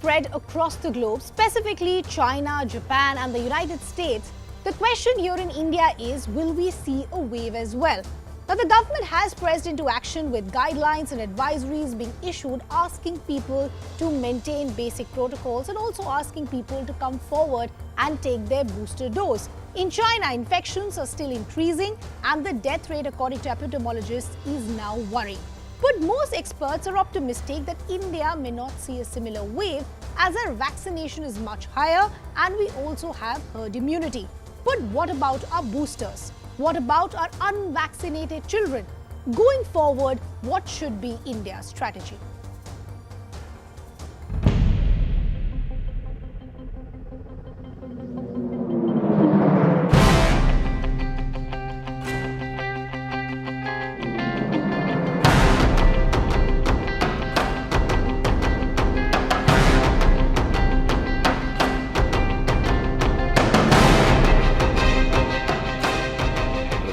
spread across the globe, specifically China, Japan, and the United States, the question here in India is, will we see a wave as well? Now, the government has pressed into action with guidelines and advisories being issued asking people to maintain basic protocols and also asking people to come forward and take their booster dose. In China, infections are still increasing and the death rate, according to epidemiologists, is now worrying. But most experts are optimistic that India may not see a similar wave as our vaccination is much higher and we also have herd immunity. But what about our boosters? What about our unvaccinated children? Going forward, what should be India's strategy?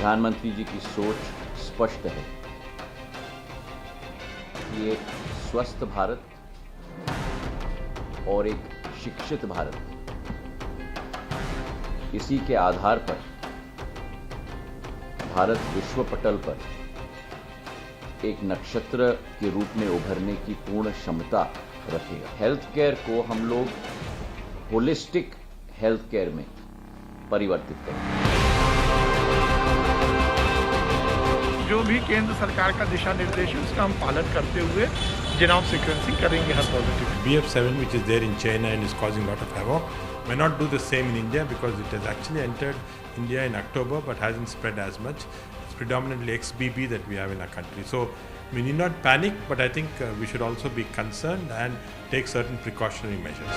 प्रधानमंत्री जी की सोच स्पष्ट है कि एक स्वस्थ भारत और एक शिक्षित भारत, इसी के आधार पर भारत विश्व पटल पर एक नक्षत्र के रूप में उभरने की पूर्ण क्षमता रखेगा। हेल्थ केयर को हम लोग होलिस्टिक हेल्थ केयर में परिवर्तित करेंगे। जो भी केंद्र सरकार का दिशा निर्देश है उसका हम पालन करते हुए genome sequencing करेंगे हर positive. BF7, which is there in China and is causing a lot of havoc, may not do the same in India because it has actually entered India in October but hasn't spread as much. It's predominantly XBB that we have in our country. So we need not panic, but I think we should also be concerned and take certain precautionary measures.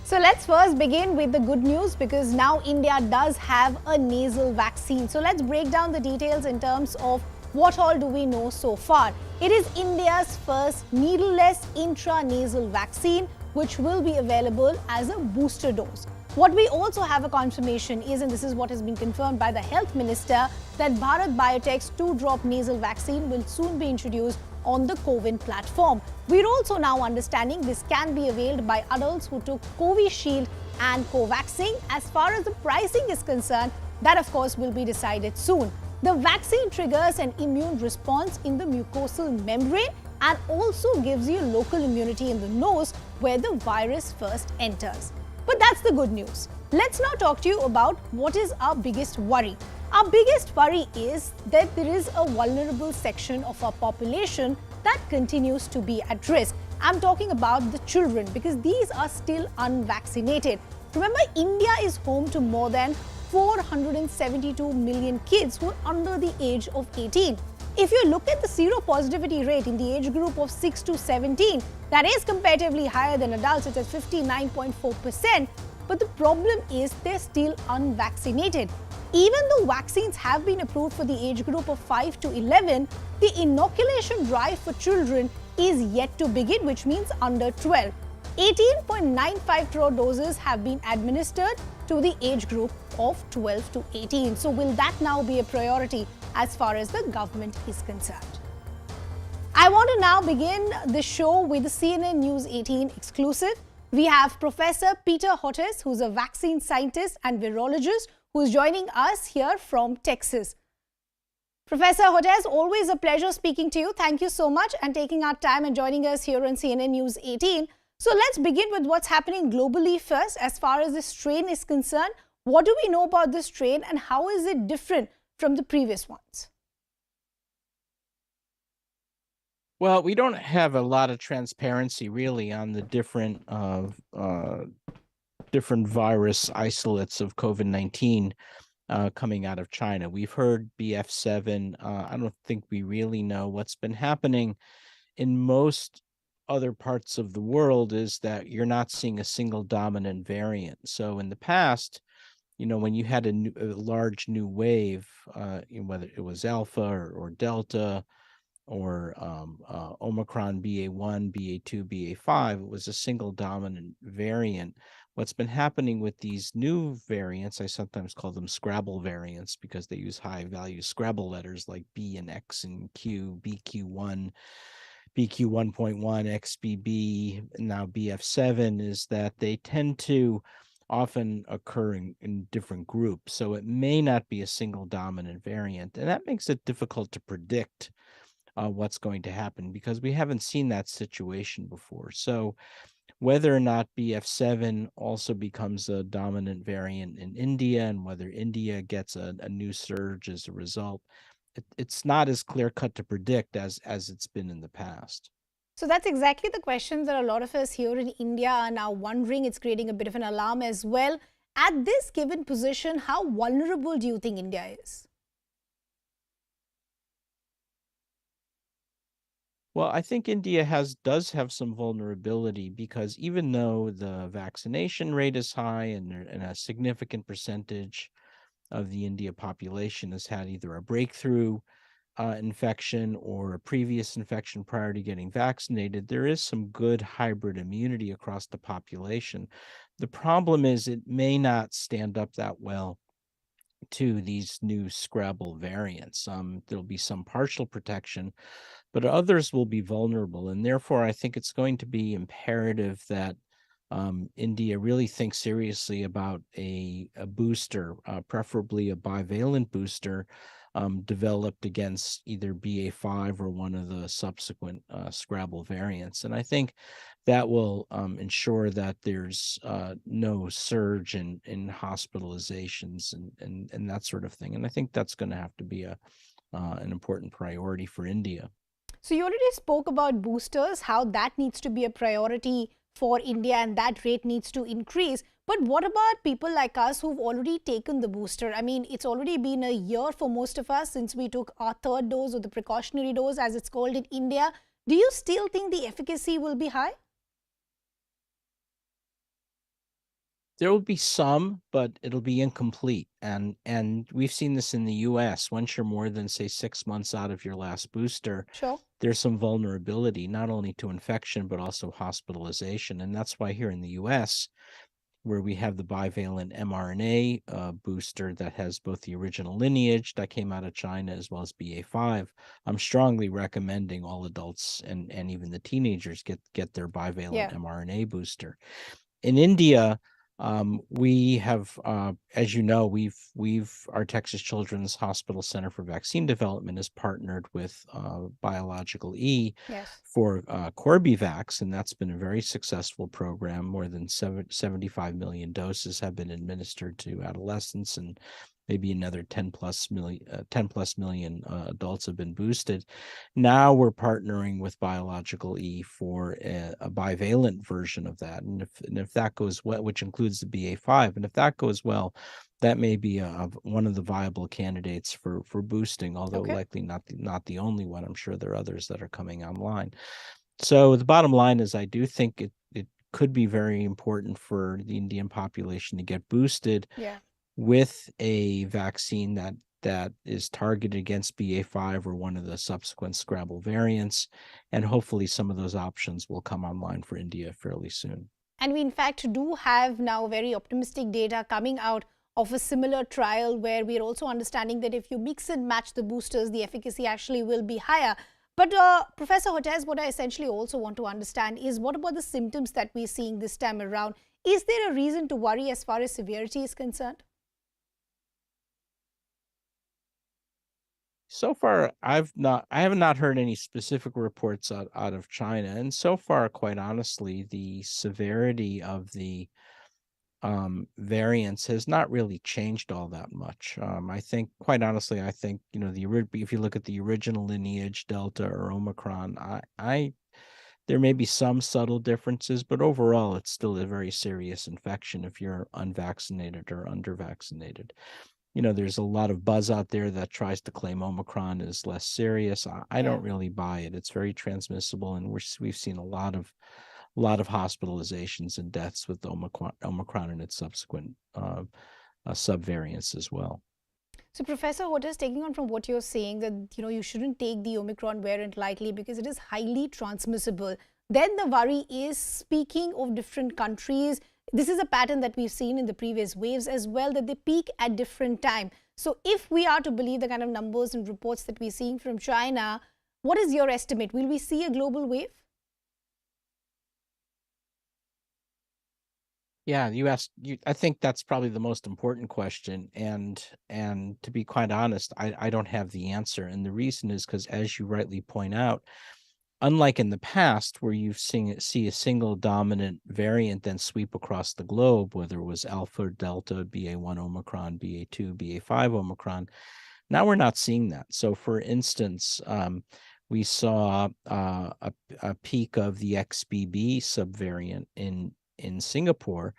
So let's first begin with the good news because now India does have a nasal vaccine. So let's break down the details in terms of what all do we know so far. It is India's first needleless intranasal vaccine which will be available as a booster dose. What we also have a confirmation is, and this is what has been confirmed by the Health Minister, that Bharat Biotech's 2-drop nasal vaccine will soon be introduced on the CoWIN platform. We're also now understanding this can be availed by adults who took Covishield and Covaxin. As far as the pricing is concerned, that of course will be decided soon. The vaccine triggers an immune response in the mucosal membrane and also gives you local immunity in the nose where the virus first enters. But that's the good news. Let's now talk to you about what is our biggest worry. Our biggest worry is that there is a vulnerable section of our population that continues to be at risk. I'm talking about the children because these are still unvaccinated. Remember, India is home to more than 472 million kids who are under the age of 18. If you look at the seropositivity rate in the age group of 6 to 17, that is comparatively higher than adults. It's at 59.4%. But the problem is they're still unvaccinated. Even though vaccines have been approved for the age group of 5 to 11, the inoculation drive for children is yet to begin, which means under 12. 18.95 crore doses have been administered to the age group of 12 to 18. So will that now be a priority as far as the government is concerned? I want to now begin the show with the CNN News 18 exclusive. We have Professor Peter Hotez, who's a vaccine scientist and virologist, who's joining us here from Texas. Professor Hotez, always a pleasure speaking to you. Thank you so much and taking our time and joining us here on CNN News 18. So let's begin with what's happening globally first. As far as this strain is concerned, what do we know about this strain and how is it different from the previous ones? Well, we don't have a lot of transparency really on the different virus isolates of COVID-19 coming out of China. We've heard BF7. I don't think we really know what's been happening in most other parts of the world is that you're not seeing a single dominant variant. So in the past, when you had a large new wave, whether it was Alpha or Delta, or Omicron BA1, BA2, BA5, it was a single dominant variant. what's been happening with these new variants, I sometimes call them Scrabble variants because they use high value Scrabble letters like B and X and Q, BQ1, BQ1.1, XBB, and now BF7, is that they tend to often occur in different groups. So it may not be a single dominant variant. And that makes it difficult to predict what's going to happen because we haven't seen that situation before. So whether or not BF7 also becomes a dominant variant in India and whether India gets a new surge as a result, it's not as clear cut to predict as it's been in the past. So that's exactly the questions that a lot of us here in India are now wondering. It's creating a bit of an alarm as well. At this given position, how vulnerable do you think India is? Well, I think India does have some vulnerability because even though the vaccination rate is high and a significant percentage of the India population has had either a breakthrough infection or a previous infection prior to getting vaccinated, there is some good hybrid immunity across the population. The problem is it may not stand up that well to these new Scrabble variants. There'll be some partial protection, but others will be vulnerable. And therefore, I think it's going to be imperative that India really thinks seriously about a booster, preferably a bivalent booster, developed against either BA5 or one of the subsequent Scrabble variants. And I think that will ensure that there's no surge in hospitalizations and that sort of thing. And I think that's going to have to be an important priority for India. So you already spoke about boosters, how that needs to be a priority for India and that rate needs to increase. But what about people like us who've already taken the booster? I mean, it's already been a year for most of us since we took our third dose or the precautionary dose as it's called in India. Do you still think the efficacy will be high? There will be some, but it'll be incomplete. And we've seen this in the US. Once you're more than, say, 6 months out of your last booster, Sure. there's some vulnerability, not only to infection, but also hospitalization. And that's why here in the US, where we have the bivalent mRNA booster that has both the original lineage that came out of China as well as BA5, I'm strongly recommending all adults and even the teenagers get their bivalent mRNA booster. In India, we have, as you know, our Texas Children's Hospital Center for Vaccine Development has partnered with Biological E for Corbevax, and that's been a very successful program. More than 75 million doses have been administered to adolescents, and maybe another 10 plus million adults have been boosted. Now we're partnering with Biological E for a bivalent version of that. And if that goes well, which includes the BA5, and if that goes well, that may be one of the viable candidates for boosting, although likely not the only one. I'm sure there are others that are coming online. So the bottom line is I do think it could be very important for the Indian population to get boosted with a vaccine that is targeted against BA5 or one of the subsequent Scrabble variants. And hopefully some of those options will come online for India fairly soon. And we in fact do have now very optimistic data coming out of a similar trial where we're also understanding that if you mix and match the boosters, the efficacy actually will be higher. But Professor Hotez, what I essentially also want to understand is what about the symptoms that we're seeing this time around? Is there a reason to worry as far as severity is concerned? So far, I have not heard any specific reports out of China. And so far, quite honestly, the severity of the variants has not really changed all that much. I think, quite honestly, if you look at the original lineage, Delta or Omicron, there may be some subtle differences, but overall, it's still a very serious infection if you're unvaccinated or undervaccinated. There's a lot of buzz out there that tries to claim Omicron is less serious. I don't really buy it. It's very transmissible, and we've seen a lot of hospitalizations and deaths with Omicron and its subsequent subvariants as well. So, Professor Hotez, taking on from what you're saying that you shouldn't take the Omicron variant lightly because it is highly transmissible. Then the worry is, speaking of different countries, this is a pattern that we've seen in the previous waves as well, that they peak at different time. So if we are to believe the kind of numbers and reports that we're seeing from China, what is your estimate? Will we see a global wave? Yeah, you asked. I think that's probably the most important question, and to be quite honest, I don't have the answer, and the reason is because, as you rightly point out, unlike in the past where you've see a single dominant variant then sweep across the globe, whether it was Alpha, Delta, BA1 Omicron, BA2, BA5 Omicron, now we're not seeing that. So, for instance, we saw a peak of the XBB subvariant in Singapore,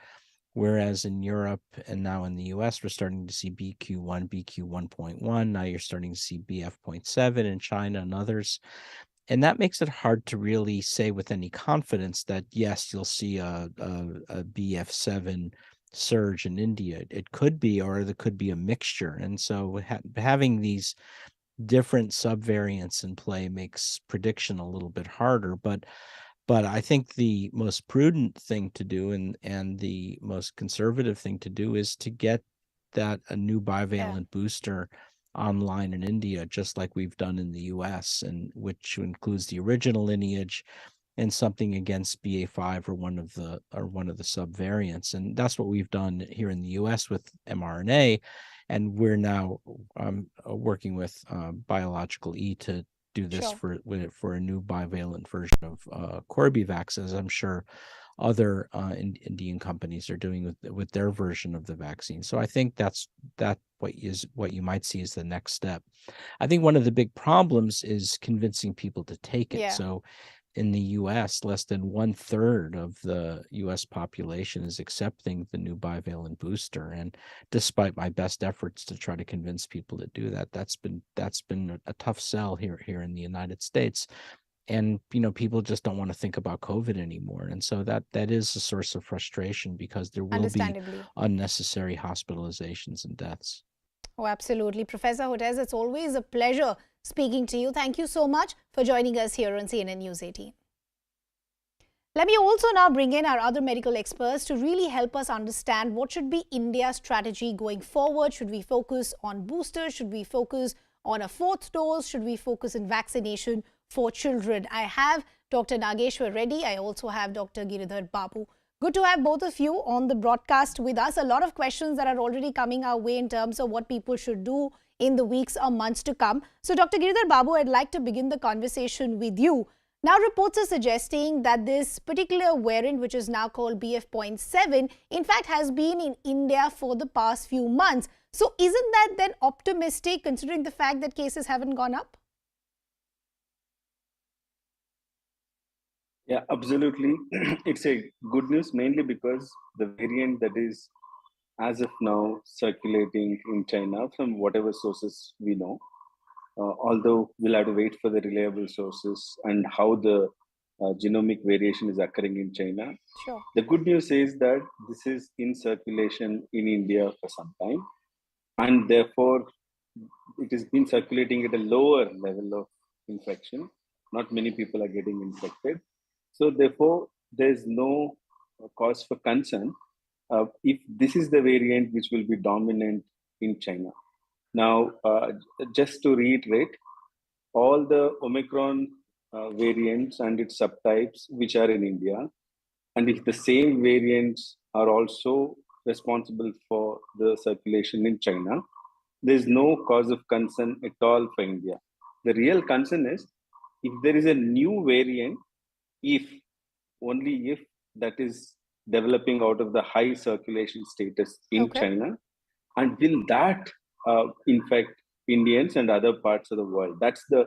whereas in Europe and now in the US, we're starting to see BQ1, BQ1.1. Now you're starting to see BF.7 in China and others. And that makes it hard to really say with any confidence that, yes, you'll see a BF7 surge in India. It could be, or there could be a mixture. And so having these different subvariants in play makes prediction a little bit harder. But I think the most prudent thing to do and the most conservative thing to do is to get a new bivalent booster online in India, just like we've done in the US, and which includes the original lineage and something against BA5 or one of the subvariants. And that's what we've done here in the US with mRNA. And we're now working with Biological E to do this for a new bivalent version of Corbevax, as I'm sure other Indian companies are doing with their version of the vaccine. So I think that's what you might see as the next step. I think one of the big problems is convincing people to take it. So in the US, less than 1/3 of the US population is accepting the new bivalent booster. And despite my best efforts to try to convince people to do that, that's been a tough sell here in the United States. And people just don't want to think about COVID anymore. And so that is a source of frustration, because there will be unnecessary hospitalizations and deaths. Oh, absolutely. Professor Hotez, it's always a pleasure speaking to you. Thank you so much for joining us here on CNN News 18. Let me also now bring in our other medical experts to really help us understand what should be India's strategy going forward. Should we focus on boosters? Should we focus on a fourth dose? Should we focus on vaccination for children? I have Dr. Nageshwar Reddy. I also have Dr. Giridhar Babu. Good to have both of you on the broadcast with us. A lot of questions that are already coming our way in terms of what people should do in the weeks or months to come. So, Dr. Giridhar Babu, I'd like to begin the conversation with you. Now, reports are suggesting that this particular variant, which is now called BF.7, in fact, has been in India for the past few months. So, isn't that then optimistic, considering the fact that cases haven't gone up? Yeah, absolutely. It's a good news, mainly because the variant that is as of now circulating in China, from whatever sources we know, although we'll have to wait for the reliable sources and how the genomic variation is occurring in China. Sure. The good news is that this is in circulation in India for some time, and therefore it has been circulating at a lower level of infection. Not many people are getting infected. So therefore, there is no cause for concern if this is the variant which will be dominant in China. Now, just to reiterate, all the Omicron variants and its subtypes which are in India, and if the same variants are also responsible for the circulation in China, there is no cause of concern at all for India. The real concern is if there is a new variant, only if that is developing out of the high circulation status in China, and will that infect Indians and other parts of the world? That's the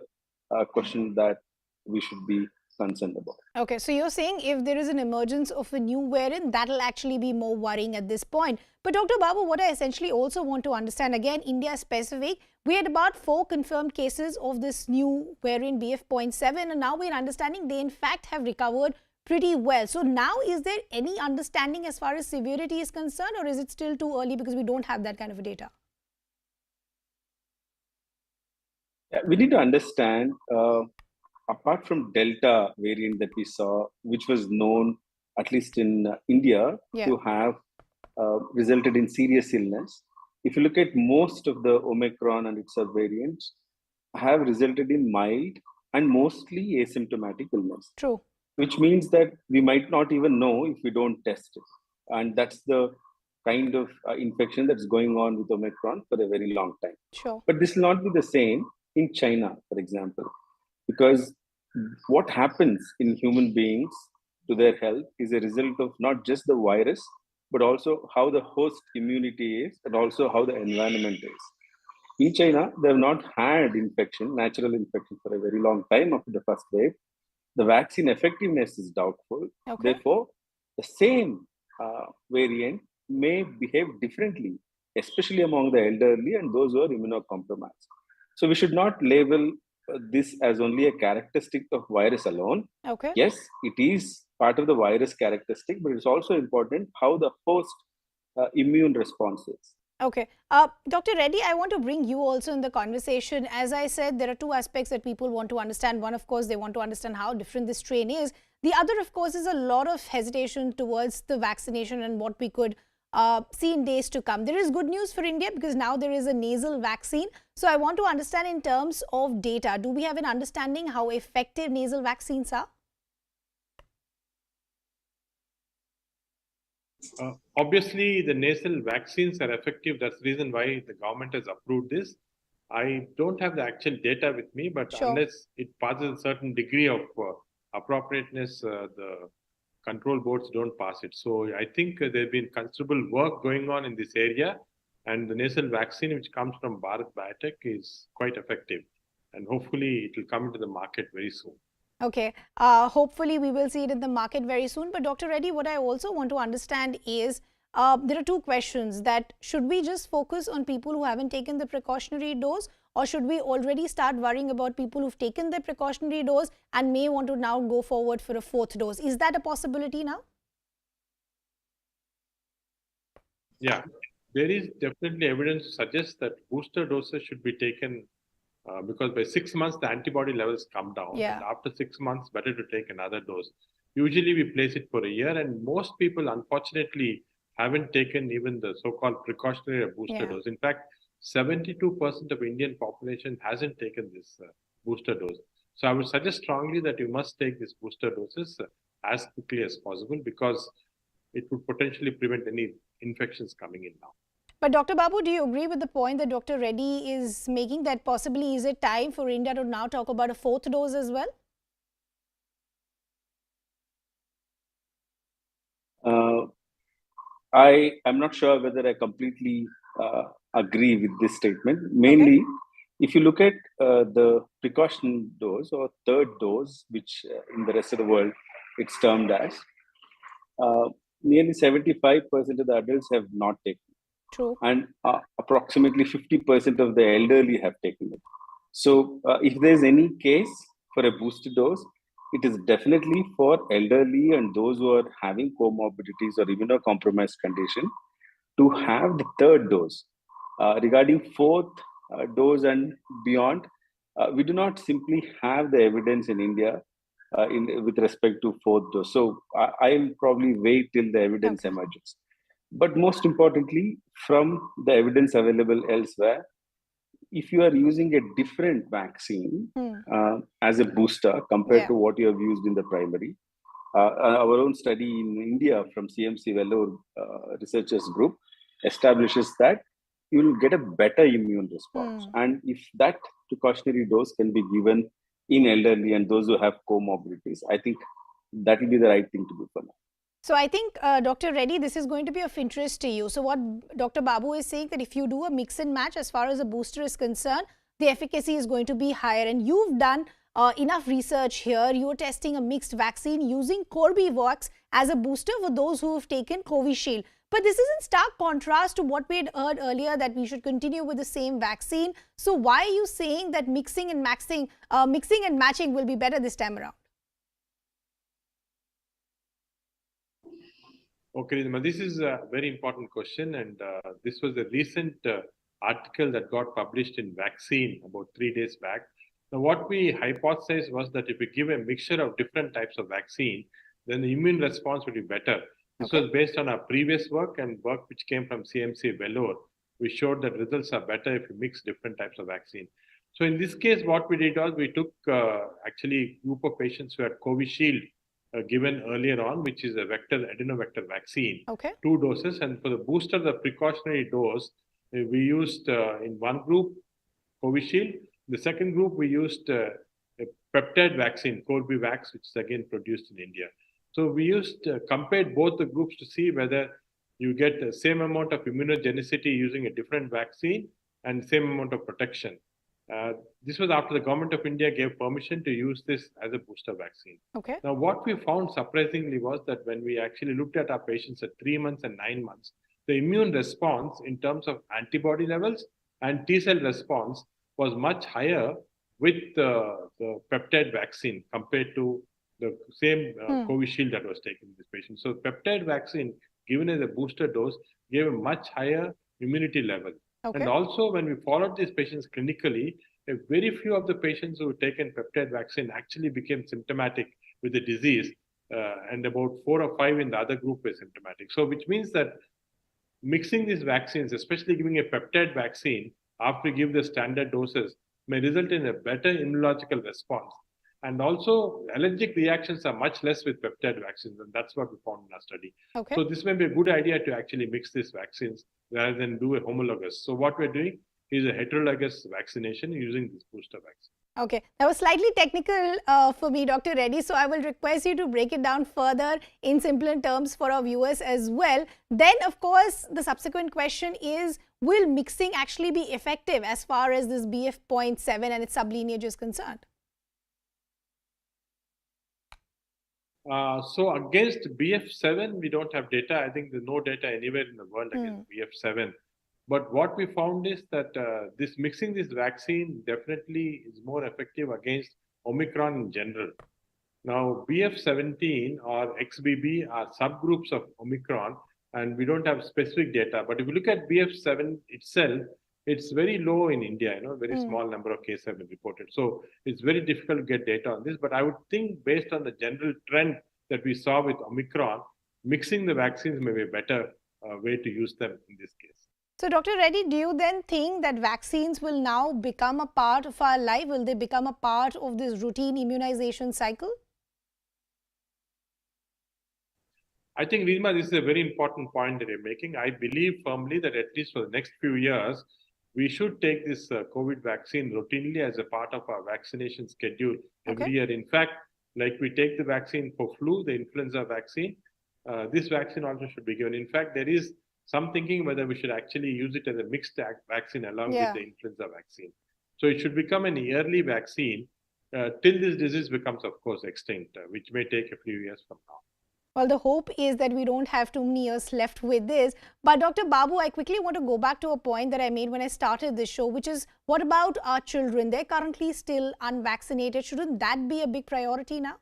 question that we should be concerned about. Okay, so you're saying if there is an emergence of a new variant, that'll actually be more worrying at this point. But Dr. Babu, what I essentially also want to understand, again, India specific, we had about 4 confirmed cases of this new variant BF.7, and now we're understanding they in fact have recovered pretty well. So now, is there any understanding as far as severity is concerned, or is it still too early because we don't have that kind of data? We need to understand, apart from Delta variant that we saw, which was known at least in India, Yeah. to have resulted in serious illness. If you look at most of the Omicron and its subvariants, have resulted in mild and mostly asymptomatic illness, True. which means that we might not even know if we don't test it. And that's the kind of infection that's going on with Omicron for a very long time. Sure. But this will not be the same in China, for example, because what happens in human beings to their health is a result of not just the virus, but also how the host immunity is and also how the environment is. In China, they have not had infection, natural infection, for a very long time after the first wave. The vaccine effectiveness is doubtful. Okay. Therefore, the same variant may behave differently, especially among the elderly and those who are immunocompromised. So we should not label this as only a characteristic of virus alone. Okay. Yes, it is part of the virus characteristic, but it's also important how the host immune response is. Okay. Dr. Reddy, I want to bring you also in the conversation. As I said, there are two aspects that people want to understand. One, of course, they want to understand how different this strain is. The other, of course, is a lot of hesitation towards the vaccination and what we could see in days to come. There is good news for India because now there is a nasal vaccine. So I want to understand in terms of data, do we have an understanding how effective nasal vaccines are? Obviously, the nasal vaccines are effective. That's the reason why the government has approved this. I don't have the actual data with me, but Sure. unless it passes a certain degree of appropriateness, the control boards don't pass it. So I think there's been considerable work going on in this area, and the nasal vaccine, which comes from Bharat Biotech, is quite effective. And hopefully, it will come into the market very soon. Okay. Hopefully, we will see it in the market very soon. But Dr. Reddy, what I also want to understand is there are two questions that should we just focus on people who haven't taken the precautionary dose, or should we already start worrying about people who've taken the precautionary dose and may want to now go forward for a fourth dose? Is that a possibility now? Yeah, there is definitely evidence to suggest that booster doses should be taken because by 6 months the antibody levels come down, Yeah. and after 6 months better to take another dose. Usually we place it for a year, and most people unfortunately haven't taken even the so-called precautionary booster Yeah. dose. In fact, 72% of Indian population hasn't taken this booster dose. So I would suggest strongly that you must take these booster doses as quickly as possible, because it would potentially prevent any infections coming in now. But Dr. Babu, do you agree with the point that Dr. Reddy is making, that possibly is it time for India to now talk about a fourth dose as well? I am not sure whether I completely agree with this statement. Mainly, if you look at the precaution dose or third dose, which in the rest of the world it's termed as, nearly 75% of the adults have not taken it. True. And approximately 50% of the elderly have taken it. So if there's any case for a booster dose, it is definitely for elderly and those who are having comorbidities or immunocompromised condition to have the third dose. Regarding fourth dose and beyond, we do not simply have the evidence in India with respect to fourth dose. So I'll probably wait till the evidence emerges. But most importantly, from the evidence available elsewhere, if you are using a different vaccine as a booster compared to what you have used in the primary, our own study in India from CMC Vellore researchers group establishes that you will get a better immune response. And if that precautionary dose can be given in elderly and those who have comorbidities, I think that will be the right thing to do for now. So I think, Dr. Reddy, this is going to be of interest to you. So what Dr. Babu is saying, that if you do a mix and match as far as a booster is concerned, the efficacy is going to be higher. And you've done enough research here. You're testing a mixed vaccine using Corbevax as a booster for those who have taken Covishield. But this is in stark contrast to what we had heard earlier, that we should continue with the same vaccine. So why are you saying that mixing and matching will be better this time around? Okay, Ridhima, this is a very important question, and this was a recent article that got published in Vaccine about 3 days back. Now, what we hypothesized was that if we give a mixture of different types of vaccine, then the immune response will be better. This was based on our previous work and work which came from CMC Vellore. We showed that results are better if you mix different types of vaccine. So in this case, what we did was we took actually a group of patients who had Covishield given earlier on, which is a adenovector vaccine, 2 doses. And for the booster, the precautionary dose, we used in one group Covishield. The second group, we used a peptide vaccine, Corbevax, which is again produced in India. So we compared both the groups to see whether you get the same amount of immunogenicity using a different vaccine and same amount of protection. This was after the government of India gave permission to use this as a booster vaccine. Now, what we found surprisingly was that when we actually looked at our patients at 3 months and 9 months, the immune response in terms of antibody levels and T cell response was much higher with the peptide vaccine compared to the same Covishield that was taken in this patient. So peptide vaccine given as a booster dose gave a much higher immunity level. And also when we followed these patients clinically, a very few of the patients who had taken peptide vaccine actually became symptomatic with the disease, and about 4 or 5 in the other group were symptomatic. So which means that mixing these vaccines, especially giving a peptide vaccine after you give the standard doses, may result in a better immunological response. And also, allergic reactions are much less with peptide vaccines, and that's what we found in our study. So this may be a good idea to actually mix these vaccines rather than do a homologous. So what we're doing is a heterologous vaccination using this booster vaccine. Okay, that was slightly technical for me, Dr. Reddy. So I will request you to break it down further in simpler terms for our viewers as well. Then, of course, the subsequent question is, will mixing actually be effective as far as this BF.7 and its sublineage is concerned? So against BF7, we don't have data. I think there's no data anywhere in the world against BF7. But what we found is that mixing this vaccine definitely is more effective against Omicron in general. Now, BF17 or XBB are subgroups of Omicron, and we don't have specific data. But if you look at BF7 itself, it's very low in India, very small number of cases have been reported. So it's very difficult to get data on this. But I would think based on the general trend that we saw with Omicron, mixing the vaccines may be a better way to use them in this case. So, Dr. Reddy, do you then think that vaccines will now become a part of our life? Will they become a part of this routine immunization cycle? I think, Rima, this is a very important point that you're making. I believe firmly that at least for the next few years, we should take this COVID vaccine routinely as a part of our vaccination schedule every year. In fact, like we take the vaccine for flu, the influenza vaccine, this vaccine also should be given. In fact, there is some thinking whether we should actually use it as a mixed vaccine along with the influenza vaccine. So it should become an yearly vaccine till this disease becomes, of course, extinct, which may take a few years from now. Well, the hope is that we don't have too many years left with this. But Dr. Babu, I quickly want to go back to a point that I made when I started this show, which is, what about our children? They're currently still unvaccinated. Shouldn't that be a big priority now?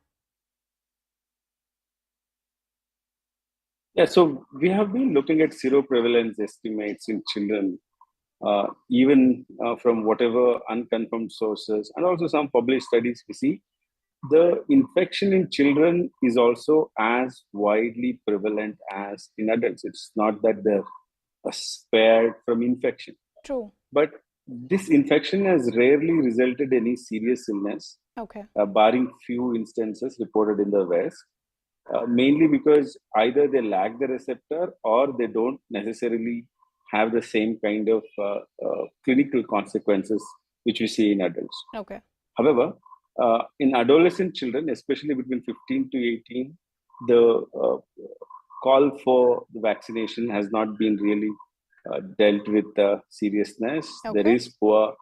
Yeah, so we have been looking at seroprevalence estimates in children, even from whatever unconfirmed sources, and also some published studies we see. The infection in children is also as widely prevalent as in adults. It's not that they're spared from infection. True. But this infection has rarely resulted in any serious illness, barring few instances reported in the West, mainly because either they lack the receptor or they don't necessarily have the same kind of clinical consequences which we see in adults. However, in adolescent children, especially between 15 to 18, the call for the vaccination has not been really dealt with seriousness. There is poor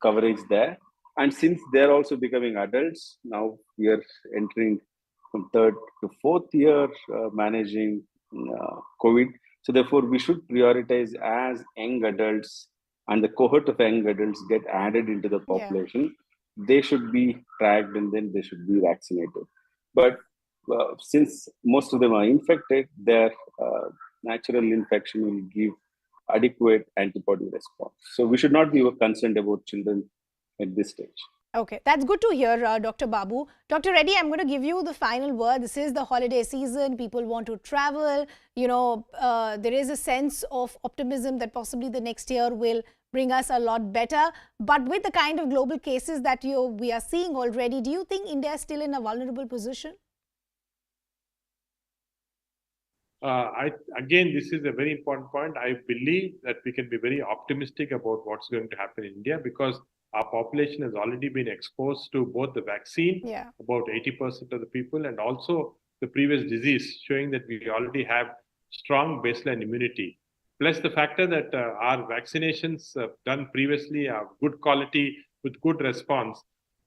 coverage there. And since they're also becoming adults, now we are entering from 3rd to 4th year managing COVID. So therefore, we should prioritize as young adults and the cohort of young adults get added into the population. They should be tracked and then they should be vaccinated. But since most of them are infected, their natural infection will give adequate antibody response. So we should not be concerned about children at this stage. Okay, that's good to hear, Dr. Babu. Dr. Reddy, I'm going to give you the final word. This is the holiday season. People want to travel. There is a sense of optimism that possibly the next year will bring us a lot better. But with the kind of global cases that we are seeing already, do you think India is still in a vulnerable position? Again, this is a very important point. I believe that we can be very optimistic about what's going to happen in India because our population has already been exposed to both the vaccine, about 80% of the people, and also the previous disease, showing that we already have strong baseline immunity. Plus the factor that our vaccinations done previously are good quality with good response.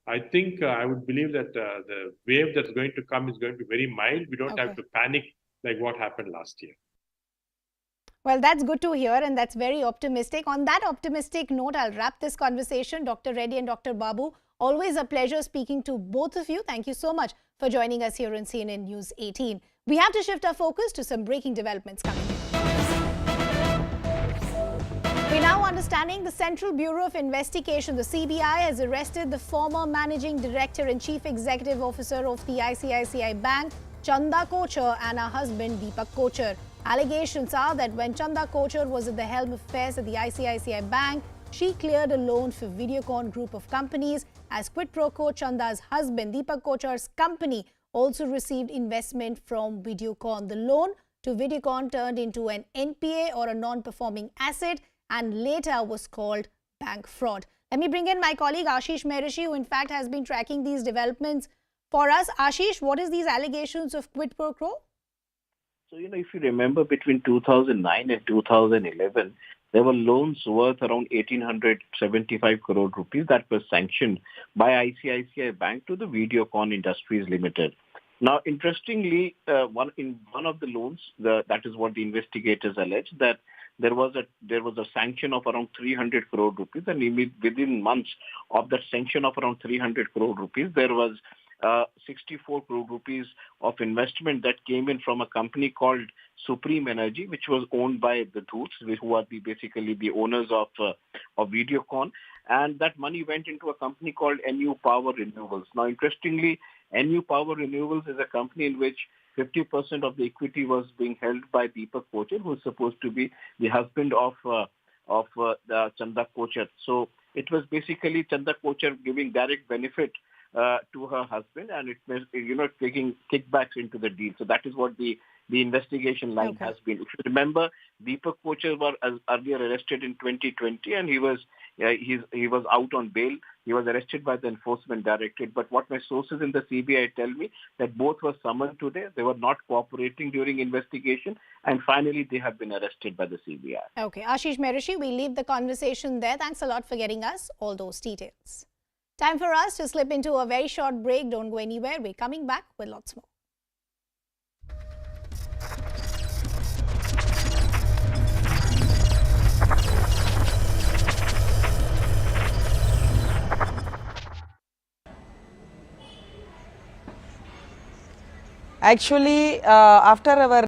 I think I would believe that the wave that's going to come is going to be very mild. We don't have to panic like what happened last year. Well, that's good to hear, and that's very optimistic. On that optimistic note, I'll wrap this conversation. Dr. Reddy and Dr. Babu, always a pleasure speaking to both of you. Thank you so much for joining us here on CNN News 18. We have to shift our focus to some breaking developments coming in. We're now understanding the Central Bureau of Investigation, the CBI, has arrested the former Managing Director and Chief Executive Officer of the ICICI Bank, Chanda Kochhar, and her husband Deepak Kochhar. Allegations are that when Chanda Kochhar was at the helm of affairs at the ICICI Bank, she cleared a loan for Videocon group of companies. As quid pro quo, Chanda's husband Deepak Kochhar's company also received investment from Videocon. The loan to Videocon turned into an NPA or a non-performing asset and later was called bank fraud. Let me bring in my colleague Ashish Mehrishi, who in fact has been tracking these developments for us. Ashish, what is these allegations of quid pro quo? So, if you remember between 2009 and 2011, there were loans worth around 1,875 crore rupees that were sanctioned by ICICI Bank to the Videocon Industries Limited. Now, interestingly, one of the loans, that is what the investigators allege, that there was a sanction of around 300 crore rupees, and within months of that sanction of around 300 crore rupees, there was 64 crore rupees of investment that came in from a company called Supreme Energy, which was owned by the Dhoots, who are basically the owners of Videocon. And that money went into a company called NU Power Renewables. Now, interestingly, NU Power Renewables is a company in which 50% of the equity was being held by Deepak Kochhar, who is supposed to be the husband of Chanda Kochhar. So it was basically Chanda Kochhar giving direct benefit to her husband, and it was, taking kickbacks into the deal. So that is what the investigation line has been. If you remember, Deepak Kochhar was earlier arrested in 2020, and he was out on bail. He was arrested by the Enforcement Directorate. But what my sources in the CBI tell me, that both were summoned today. They were not cooperating during investigation, and finally they have been arrested by the CBI. Okay, Ashish Mehrishi, we leave the conversation there. Thanks a lot for getting us all those details. Time for us to slip into a very short break. Don't go anywhere. We're coming back with lots more. Actually, after our